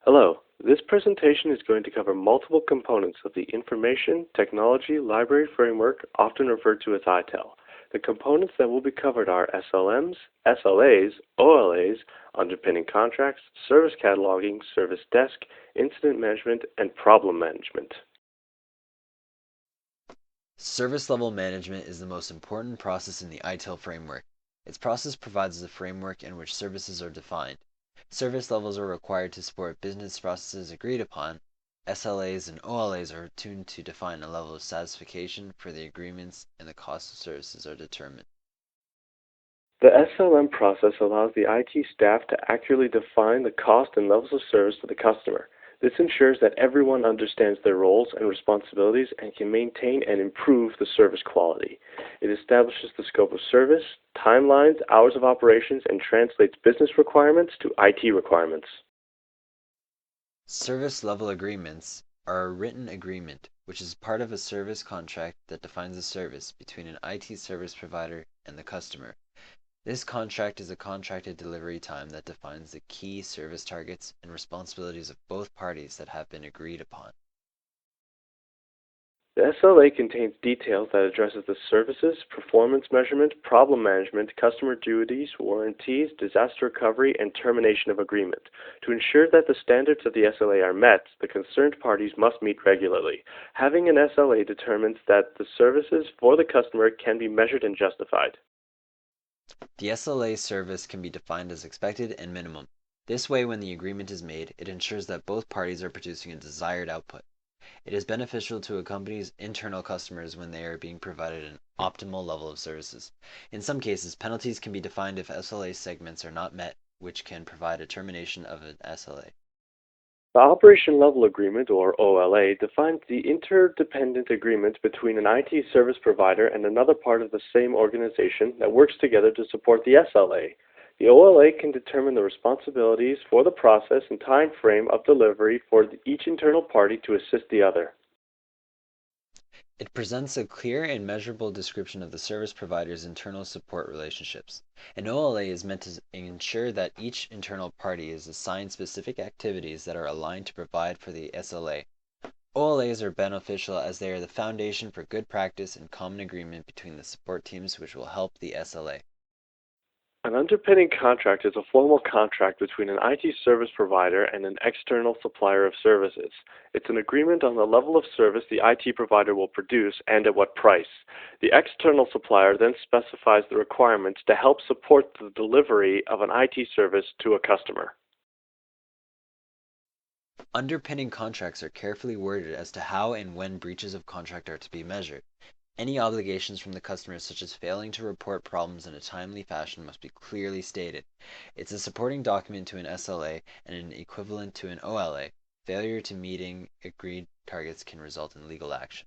Hello. This presentation is going to cover multiple components of the Information Technology Library Framework, often referred to as ITIL. The components that will be covered are SLMs, SLAs, OLAs, underpinning contracts, service cataloging, service desk, incident management, and problem management. Service level management is the most important process in the ITIL framework. Its process provides the framework in which services are defined. Service levels are required to support business processes agreed upon. SLAs and OLAs are tuned to define a level of satisfaction for the agreements, and the cost of services are determined. The SLM process allows the IT staff to accurately define the cost and levels of service to the customer. This ensures that everyone understands their roles and responsibilities and can maintain and improve the service quality. It establishes the scope of service, timelines, hours of operations, and translates business requirements to IT requirements. Service level agreements are a written agreement, which is part of a service contract that defines a service between an IT service provider and the customer. This contract is a contracted delivery time that defines the key service targets and responsibilities of both parties that have been agreed upon. The SLA contains details that addresses the services, performance measurement, problem management, customer duties, warranties, disaster recovery, and termination of agreement. To ensure that the standards of the SLA are met, the concerned parties must meet regularly. Having an SLA determines that the services for the customer can be measured and justified. The SLA service can be defined as expected and minimum. This way, when the agreement is made, it ensures that both parties are producing a desired output. It is beneficial to a company's internal customers when they are being provided an optimal level of services. In some cases, penalties can be defined if SLA segments are not met, which can provide a termination of an SLA. The Operation Level Agreement, or OLA, defines the interdependent agreement between an IT service provider and another part of the same organization that works together to support the SLA. The OLA can determine the responsibilities for the process and time frame of delivery for each internal party to assist the other. It presents a clear and measurable description of the service provider's internal support relationships. An OLA is meant to ensure that each internal party is assigned specific activities that are aligned to provide for the SLA. OLAs are beneficial as they are the foundation for good practice and common agreement between the support teams, which will help the SLA. An underpinning contract is a formal contract between an IT service provider and an external supplier of services. It's an agreement on the level of service the IT provider will produce and at what price. The external supplier then specifies the requirements to help support the delivery of an IT service to a customer. Underpinning contracts are carefully worded as to how and when breaches of contract are to be measured. Any obligations from the customer, such as failing to report problems in a timely fashion, must be clearly stated. It's a supporting document to an SLA and an equivalent to an OLA. Failure to meeting agreed targets can result in legal action.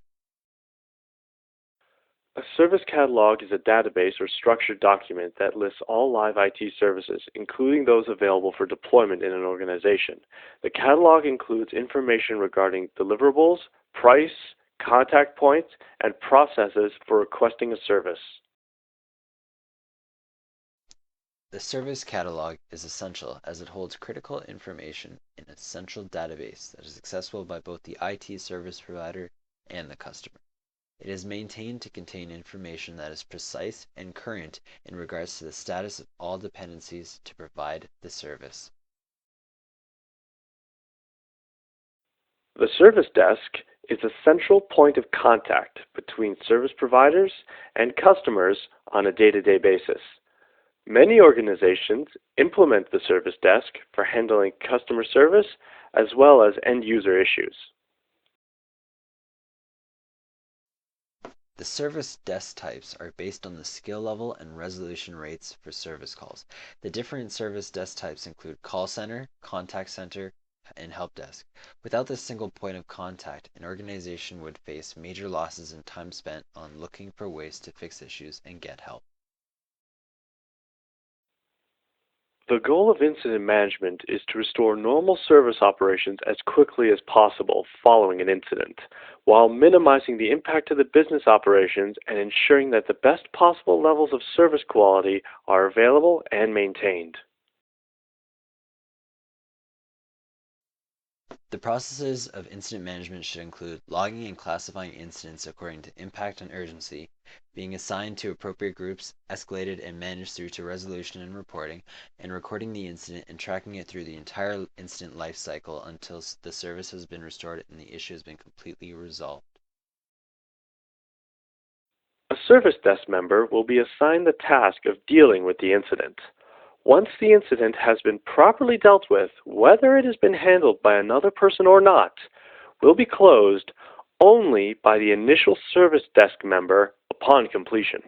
A service catalog is a database or structured document that lists all live IT services, including those available for deployment in an organization. The catalog includes information regarding deliverables, price, contact points, and processes for requesting a service. The service catalog is essential as it holds critical information in a central database that is accessible by both the IT service provider and the customer. It is maintained to contain information that is precise and current in regards to the status of all dependencies to provide the service. The service desk is a central point of contact between service providers and customers on a day-to-day basis. Many organizations implement the service desk for handling customer service as well as end-user issues. The service desk types are based on the skill level and resolution rates for service calls. The different service desk types include call center, contact center, and help desk. Without this single point of contact, an organization would face major losses in time spent on looking for ways to fix issues and get help. The goal of incident management is to restore normal service operations as quickly as possible following an incident, while minimizing the impact to the business operations and ensuring that the best possible levels of service quality are available and maintained. The processes of incident management should include logging and classifying incidents according to impact and urgency, being assigned to appropriate groups, escalated and managed through to resolution and reporting, and recording the incident and tracking it through the entire incident life cycle until the service has been restored and the issue has been completely resolved. A service desk member will be assigned the task of dealing with the incident. Once the incident has been properly dealt with, whether it has been handled by another person or not, will be closed only by the initial service desk member upon completion.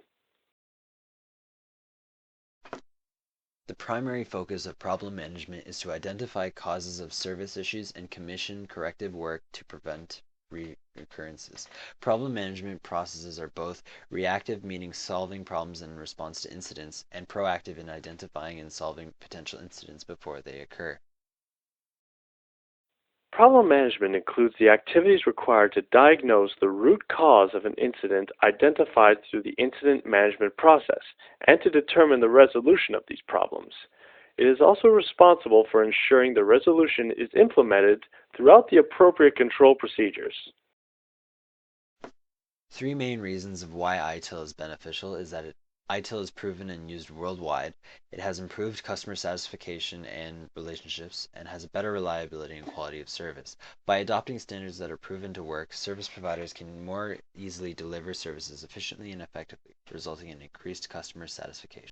The primary focus of problem management is to identify causes of service issues and commission corrective work to prevent recurrences. Problem management processes are both reactive, meaning solving problems in response to incidents, and proactive in identifying and solving potential incidents before they occur. Problem management includes the activities required to diagnose the root cause of an incident identified through the incident management process and to determine the resolution of these problems. It is also responsible for ensuring the resolution is implemented throughout the appropriate control procedures. Three main reasons of why ITIL is beneficial is that ITIL is proven and used worldwide, it has improved customer satisfaction and relationships, and has a better reliability and quality of service. By adopting standards that are proven to work, service providers can more easily deliver services efficiently and effectively, resulting in increased customer satisfaction.